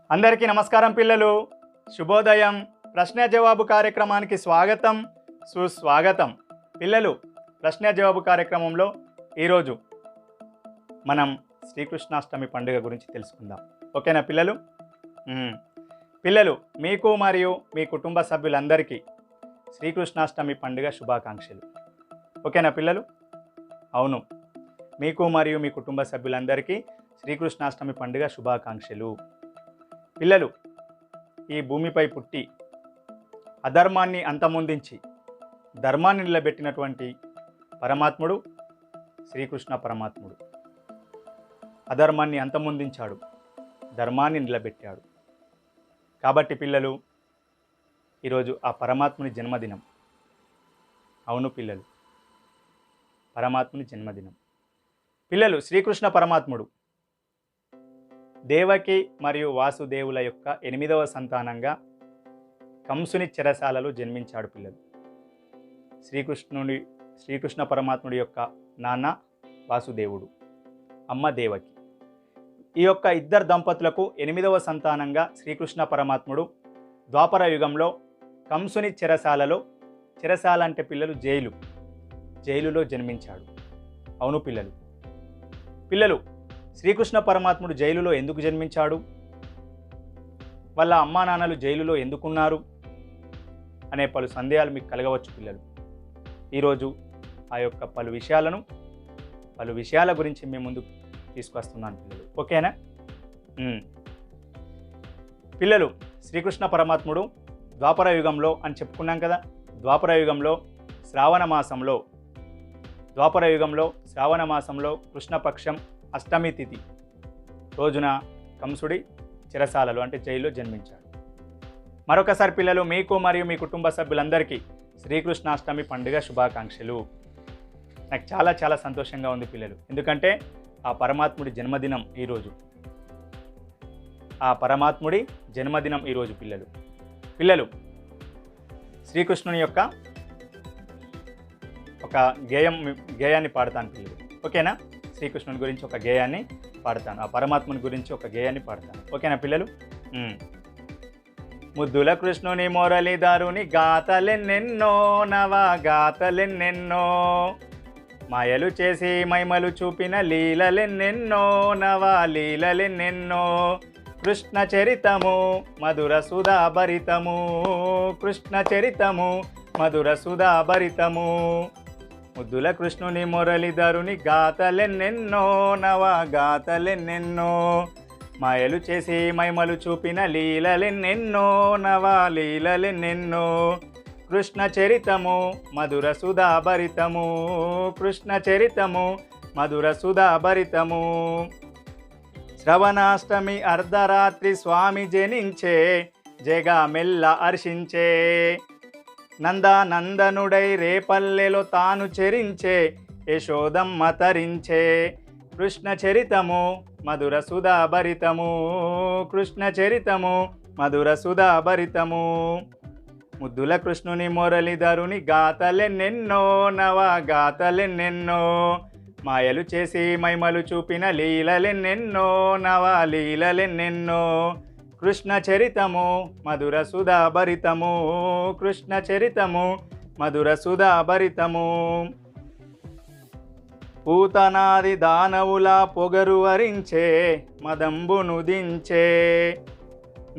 అందరికీ నమస్కారం పిల్లలు. శుభోదయం. ప్రశ్న జవాబు కార్యక్రమానికి స్వాగతం, సుస్వాగతం. పిల్లలు, ప్రశ్న జవాబు కార్యక్రమంలో ఈరోజు మనం శ్రీకృష్ణాష్టమి పండుగ గురించి తెలుసుకుందాం. ఓకేనా పిల్లలు? పిల్లలు, మీకు మరియు మీ కుటుంబ సభ్యులందరికీ శ్రీకృష్ణాష్టమి పండుగ శుభాకాంక్షలు. ఓకేనా పిల్లలు? అవును, మీకు మరియు మీ కుటుంబ సభ్యులందరికీ శ్రీకృష్ణాష్టమి పండుగ శుభాకాంక్షలు. పిల్లలు, ఈ భూమిపై పుట్టి అధర్మాన్ని అంతమొందించి ధర్మాన్ని నిలబెట్టినటువంటి పరమాత్ముడు శ్రీకృష్ణ పరమాత్ముడు. అధర్మాన్ని అంతమొందించాడు, ధర్మాన్ని నిలబెట్టాడు. కాబట్టి పిల్లలు, ఈరోజు ఆ పరమాత్ముని జన్మదినం. అవును పిల్లలు, పరమాత్ముని జన్మదినం. పిల్లలు, శ్రీకృష్ణ పరమాత్ముడు దేవకి మరియు వాసుదేవుల యొక్క 8వ సంతానంగా కంసుని చెరసాలలో జన్మించాడు. పిల్లలు, శ్రీకృష్ణ పరమాత్ముడి యొక్క నాన్న వాసుదేవుడు, అమ్మ దేవకి. ఈ యొక్క ఇద్దరు దంపతులకు 8వ సంతానంగా శ్రీకృష్ణ పరమాత్ముడు ద్వాపర యుగంలో కంసుని చెరసాల అంటే పిల్లలు జైలులో జన్మించాడు. అవును పిల్లలు, శ్రీకృష్ణ పరమాత్ముడు జైలులో ఎందుకు జన్మించాడు? వాళ్ళ అమ్మా నాన్నలు జైలులో ఎందుకున్నారు అనే పలు సందేహాలు మీకు కలగవచ్చు పిల్లలు. ఈరోజు ఆ యొక్క పలు విషయాల గురించి మేము ముందుకు తీసుకొస్తున్నాను పిల్లలు. ఓకేనా? పిల్లలు, శ్రీకృష్ణ పరమాత్ముడు ద్వాపర యుగంలో అని చెప్పుకున్నాం కదా. ద్వాపర యుగంలో శ్రావణ మాసంలో కృష్ణపక్షం అష్టమి తిథి రోజున కంసుడి చెరసాలలో అంటే జైల్లో జన్మించాడు. మరొకసారి పిల్లలు, మీకు మరియు మీ కుటుంబ సభ్యులందరికీ శ్రీకృష్ణాష్టమి పండుగ శుభాకాంక్షలు. నాకు చాలా చాలా సంతోషంగా ఉంది పిల్లలు, ఎందుకంటే ఆ పరమాత్ముడి జన్మదినం ఈరోజు. పిల్లలు, శ్రీకృష్ణుని యొక్క ఒక గేయాన్ని పాడతాను పిల్లలు. ఓకేనా? శ్రీకృష్ణుని గురించి ఒక గేయాన్ని పాడతాను, ఆ పరమాత్ముని గురించి ఒక గేయాన్ని పాడతాను. ఓకేనా పిల్లలు? ముద్దుల కృష్ణుని మురళీధరుని గాథలెన్నెన్నో, నవగాథలెన్నెన్నో, మాయలు చేసి మైమలు చూపిన లీలలెన్నెన్నో, నవలీలలెన్నెన్నో, కృష్ణ చరితము మధుర సుధాభరితము, కృష్ణ చరితము మధుర సుధాభరితము. ముద్దుల కృష్ణుని మురళీధరుని గాథలెన్నెన్నో, నవగాథలెన్నెన్నో, మాయలు చేసి మైమలు చూపిన లీలలెన్నెన్నో, నవలీలలెన్నెన్నో, కృష్ణ చరితము మధుర సుధాభరితము, కృష్ణ చరితము మధుర సుధాభరితము. శ్రవణాష్టమి అర్ధరాత్రి స్వామి జనించే, జగమెల్ల హర్షించే, నందనందనుడై రేపల్లెలో తాను చెరించే, యశోదమ్మ తరించే, కృష్ణ చరితము మధుర సుధాభరితము, కృష్ణ చరితము మధుర సుధాభరితము. ముద్దుల కృష్ణుని మురళీధరుని గాథలెన్నెన్నో, నవగాథలెన్నెన్నో, మాయలు చేసి మైమలు చూపిన లీలలెన్నెన్నో, నవలీలలెన్నెన్నో, కృష్ణ చరితము మధుర సుధాభరితము, కృష్ణ చరితము మధుర సుధాభరితము. పూతనాది దానవుల పొగరు వరించే, మదంబును దించే,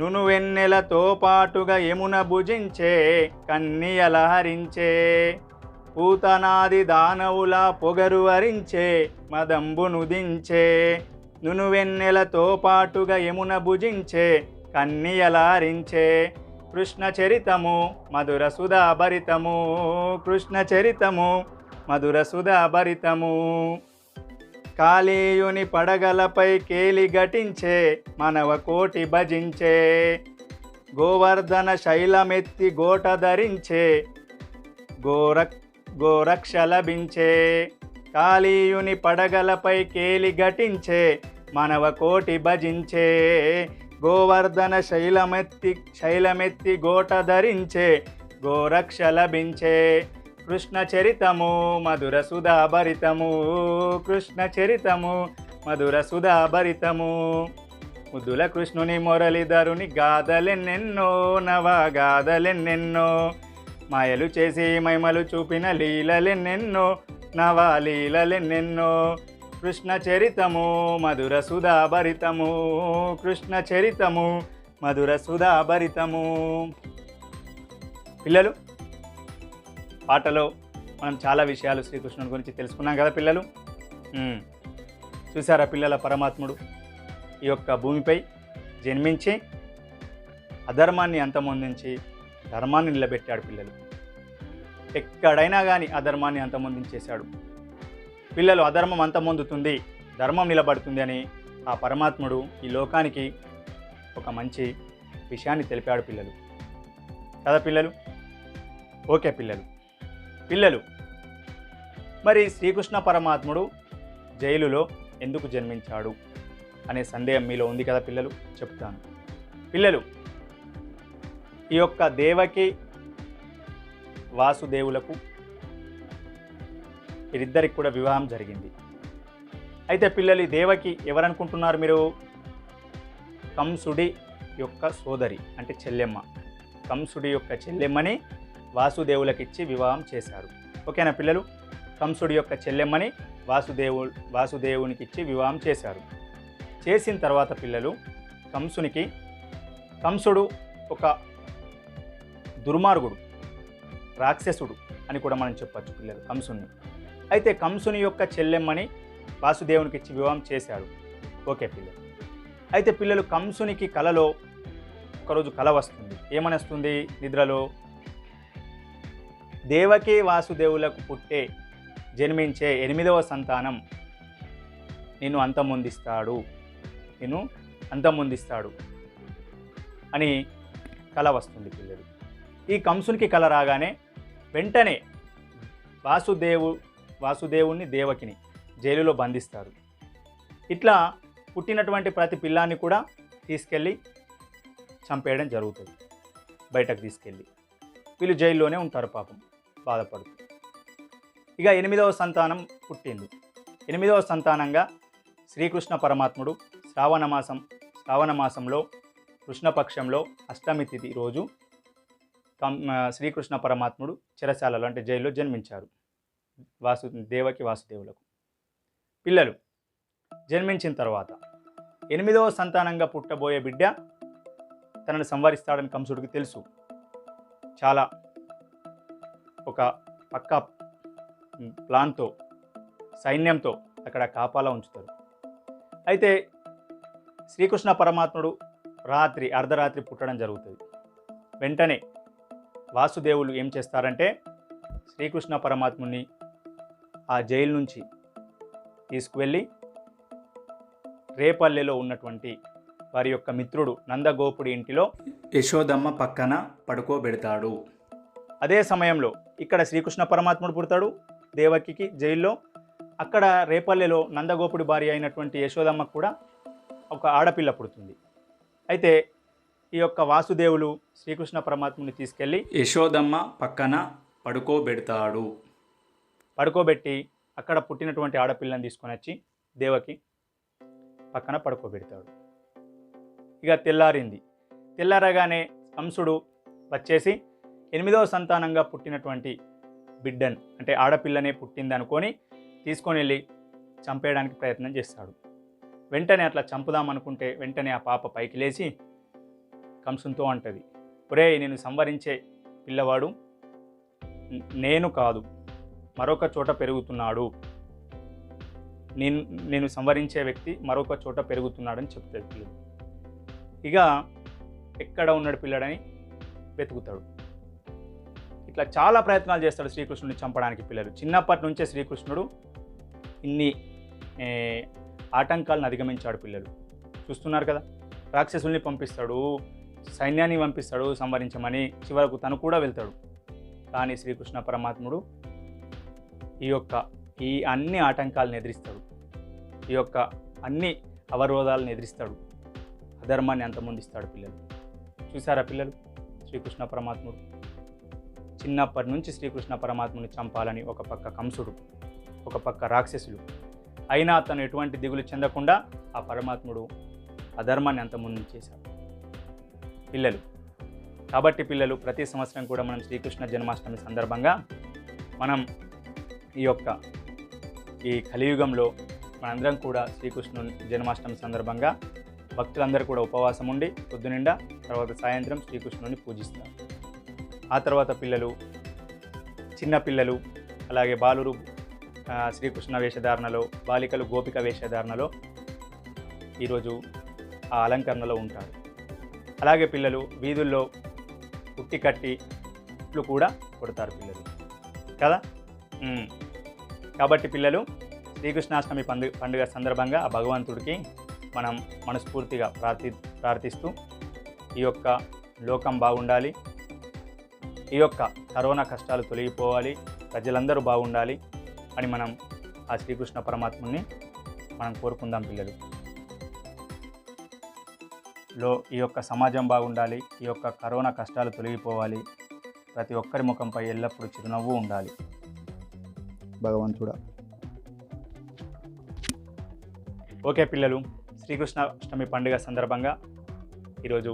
నునువెన్నెలతో పాటుగా యమున భుజించే, కన్నియల హరించే. పూతనాది దానవుల పొగరు వరించే, మదంబును దించే, నునువెన్నెలతో పాటుగా యమున భుజించే, కన్నియలారించే, కృష్ణ చరితము మధుర సుధాభరితము, కృష్ణ చరితము మధుర సుధాభరితము. కాళీయుని పడగలపై కేలి ఘటించే, మనవ కోటి భజించే, గోవర్ధన శైలమెత్తి గోట ధరించే, గోరక్ష లభించే. కాళీయుని పడగలపై కేలి ఘటించే, మనవ కోటి భజించే, గోవర్ధన శైలమెత్తి గోట ధరించే, గోరక్ష లభించే, కృష్ణ చరితము మధుర సుధాభరితము, కృష్ణ చరితము మధుర సుధాభరితము. ముద్దుల కృష్ణుని మురళీధరుని గాథలెన్నెన్నో నవగాథలెన్నెన్నో మాయలు చేసి మైమలు చూపిన లీలలెన్నెన్నో నవలీలలెన్నెన్నో కృష్ణ చరితము మధుర సుధాభరితము కృష్ణ చరితము మధుర సుధాభరితము. పిల్లలు, పాటలో మనం చాలా విషయాలు శ్రీకృష్ణుని గురించి తెలుసుకున్నాం కదా పిల్లలు. చూసారా పిల్లల, పరమాత్ముడు ఈ యొక్క భూమిపై జన్మించి అధర్మాన్ని అంతమొందించి ధర్మాన్ని నిలబెట్టాడు. పిల్లలు ఎక్కడైనా కానీ అధర్మాన్ని అంతమొందించేశాడు. పిల్లలు, అధర్మం అంతమొందుతుంది, ధర్మం నిలబడుతుంది అని ఆ పరమాత్ముడు ఈ లోకానికి ఒక మంచి విషయాన్ని తెలిపాడు పిల్లలు కదా పిల్లలు. ఓకే పిల్లలు, మరి శ్రీకృష్ణ పరమాత్ముడు జైలులో ఎందుకు జన్మించాడు అనే సందేహం మీలో ఉంది కదా పిల్లలు. చెప్తాను పిల్లలు. ఈ యొక్క దేవకి వాసుదేవులకు వీరిద్దరికి కూడా వివాహం జరిగింది. అయితే పిల్లలు, ఈ దేవకి ఎవరనుకుంటున్నారు మీరు? కంసుడి యొక్క సోదరి అంటే చెల్లెమ్మ. కంసుడి యొక్క చెల్లెమ్మని వాసుదేవులకిచ్చి వివాహం చేశారు. ఓకేనా పిల్లలు? కంసుడి యొక్క చెల్లెమ్మని వాసుదేవునికి ఇచ్చి వివాహం చేశారు. చేసిన తర్వాత పిల్లలు, కంసుడు ఒక దుర్మార్గుడు, రాక్షసుడు అని కూడా మనం చెప్పచ్చు పిల్లలు కంసుని. అయితే కంసుని యొక్క చెల్లెమ్మని వాసుదేవునికి ఇచ్చి వివాహం చేశాడు. ఓకే పిల్లలు. అయితే పిల్లలు, కంసునికి కలలో ఒకరోజు కల వస్తుంది. ఏమని వస్తుంది? నిద్రలో దేవకి వాసుదేవులకు జన్మించే 8వ సంతానం నిన్ను అంతమొందిస్తాడు అని కల వస్తుంది పిల్లలు. ఈ కంసునికి కల రాగానే వెంటనే వాసుదేవుని దేవకిని జైలులో బంధిస్తారు. ఇట్లా పుట్టినటువంటి ప్రతి పిల్లాన్ని కూడా తీసుకెళ్ళి చంపేయడం జరుగుతుంది. బయటకు తీసుకెళ్ళి వీళ్ళు జైల్లోనే ఉంటారు పాపం, బాధపడుతూ. ఇక 8వ సంతానం పుట్టింది. 8వ సంతానంగా శ్రీకృష్ణ పరమాత్ముడు శ్రావణ మాసంలో కృష్ణపక్షంలో అష్టమి తిథి రోజు శ్రీకృష్ణ పరమాత్ముడు చెరసాలలో అంటే జైల్లో జన్మించారు దేవకి వాసుదేవులకు. పిల్లలు, జన్మించిన తర్వాత 8వ సంతానంగా పుట్టబోయే బిడ్డ తనను సంవరిస్తాడని కంసుడికి తెలుసు. చాలా ఒక పక్కా ప్లాన్తో, సైన్యంతో అక్కడ కాపాలా ఉంచుతారు. అయితే శ్రీకృష్ణ పరమాత్ముడు అర్ధరాత్రి పుట్టడం జరుగుతుంది. వెంటనే వాసుదేవులు ఏం చేస్తారంటే శ్రీకృష్ణ పరమాత్ముని ఆ జైలు నుంచి తీసుకువెళ్ళి రేపల్లెలో ఉన్నటువంటి వారి యొక్క మిత్రుడు నందగోపుడి ఇంటిలో యశోదమ్మ పక్కన పడుకోబెడతాడు. అదే సమయంలో ఇక్కడ శ్రీకృష్ణ పరమాత్ముడు పుడతాడు దేవకికి జైల్లో. అక్కడ రేపల్లెలో నందగోపుడి భార్య అయినటువంటి యశోదమ్మకు కూడా ఒక ఆడపిల్ల పుడుతుంది. అయితే ఈ యొక్క వాసుదేవులు శ్రీకృష్ణ పరమాత్ముని తీసుకెళ్ళి యశోదమ్మ పక్కన పడుకోబెట్టి అక్కడ పుట్టినటువంటి ఆడపిల్లని తీసుకొని వచ్చి దేవకి పక్కన పడుకోబెడతాడు. ఇక తెల్లారగానే కంసుడు వచ్చేసి 8వ సంతానంగా పుట్టినటువంటి బిడ్డను అంటే ఆడపిల్లనే పుట్టింది అనుకొని తీసుకొని వెళ్ళి చంపేయడానికి ప్రయత్నం చేస్తాడు. వెంటనే అట్లా చంపుదామనుకుంటే వెంటనే ఆ పాప పైకి లేచి కంసునితో అంటది, ఒరేయ్, నేను సంవరించే పిల్లవాడు నేను కాదు, మరొక చోట పెరుగుతున్నాడు, నేను సంవరించే వ్యక్తి మరొక చోట పెరుగుతున్నాడని చెప్తాడు పిల్లడు. ఇక ఎక్కడ ఉన్నాడు పిల్లడని వెతుకుతాడు. ఇట్లా చాలా ప్రయత్నాలు చేస్తాడు శ్రీకృష్ణుడిని చంపడానికి పిల్లలు. చిన్నప్పటి నుంచే శ్రీకృష్ణుడు ఇన్ని ఆటంకాలను అధిగమించాడు పిల్లలు. చూస్తున్నారు కదా, రాక్షసుల్ని పంపిస్తాడు, సైన్యాన్ని పంపిస్తాడు సంవరించమని, చివరకు తను కూడా వెళ్తాడు. కానీ శ్రీకృష్ణ పరమాత్ముడు ఈ అన్ని ఆటంకాలను ఎదిరిస్తాడు, ఈ యొక్క అన్ని అవరోధాలను ఎదిరిస్తాడు, అధర్మాన్ని అంతమొందిస్తాడు పిల్లలు. చూసారా పిల్లలు, శ్రీకృష్ణ పరమాత్ముడు చిన్నప్పటి నుంచి శ్రీకృష్ణ పరమాత్ముని చంపాలని ఒక పక్క కంసుడు, ఒక పక్క రాక్షసులు, అయినా తను ఎటువంటి దిగులు చెందకుండా ఆ పరమాత్ముడు అధర్మాన్ని అంతమొందించేశాడు పిల్లలు. కాబట్టి పిల్లలు ప్రతి సంవత్సరం కూడా మనం శ్రీకృష్ణ జన్మాష్టమి సందర్భంగా మనం ఈ కలియుగంలో మనందరం కూడా శ్రీకృష్ణుని జన్మాష్టమి సందర్భంగా భక్తులందరూ కూడా ఉపవాసం ఉండి పొద్దునిండా తర్వాత సాయంత్రం శ్రీకృష్ణుని పూజిస్తారు. ఆ తర్వాత చిన్న పిల్లలు అలాగే బాలురు శ్రీకృష్ణ వేషధారణలో, బాలికలు గోపిక వేషధారణలో ఈరోజు ఆ అలంకరణలో ఉంటారు. అలాగే పిల్లలు వీధుల్లో పుట్టి కట్టి ఇట్లు కూడా కొడతారు పిల్లలు కదా. కాబట్టి పిల్లలు శ్రీకృష్ణాష్టమి పండుగ సందర్భంగా ఆ భగవంతుడికి మనం మనస్ఫూర్తిగా ప్రార్థిస్తూ ఈ యొక్క లోకం బాగుండాలి, ఈ యొక్క కరోనా కష్టాలు తొలగిపోవాలి, ప్రజలందరూ బాగుండాలి అని మనం ఆ శ్రీకృష్ణ పరమాత్ముని మనం కోరుకుందాం పిల్లలు. ఈ యొక్క సమాజం బాగుండాలి, ఈ యొక్క కరోనా కష్టాలు తొలగిపోవాలి, ప్రతి ఒక్కరి ముఖంపై ఎల్లప్పుడూ చిరునవ్వు ఉండాలి భగవంతుడా. ఓకే పిల్లలు, శ్రీకృష్ణాష్టమి పండుగ సందర్భంగా ఈరోజు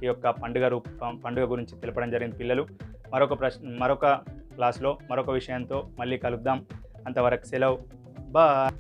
ఈ యొక్క పండుగ గురించి తెలపడం జరిగింది పిల్లలు. మరొక క్లాస్లో మరొక విషయంతో మళ్ళీ కలుద్దాం. అంతవరకు సెలవు. బాయ్.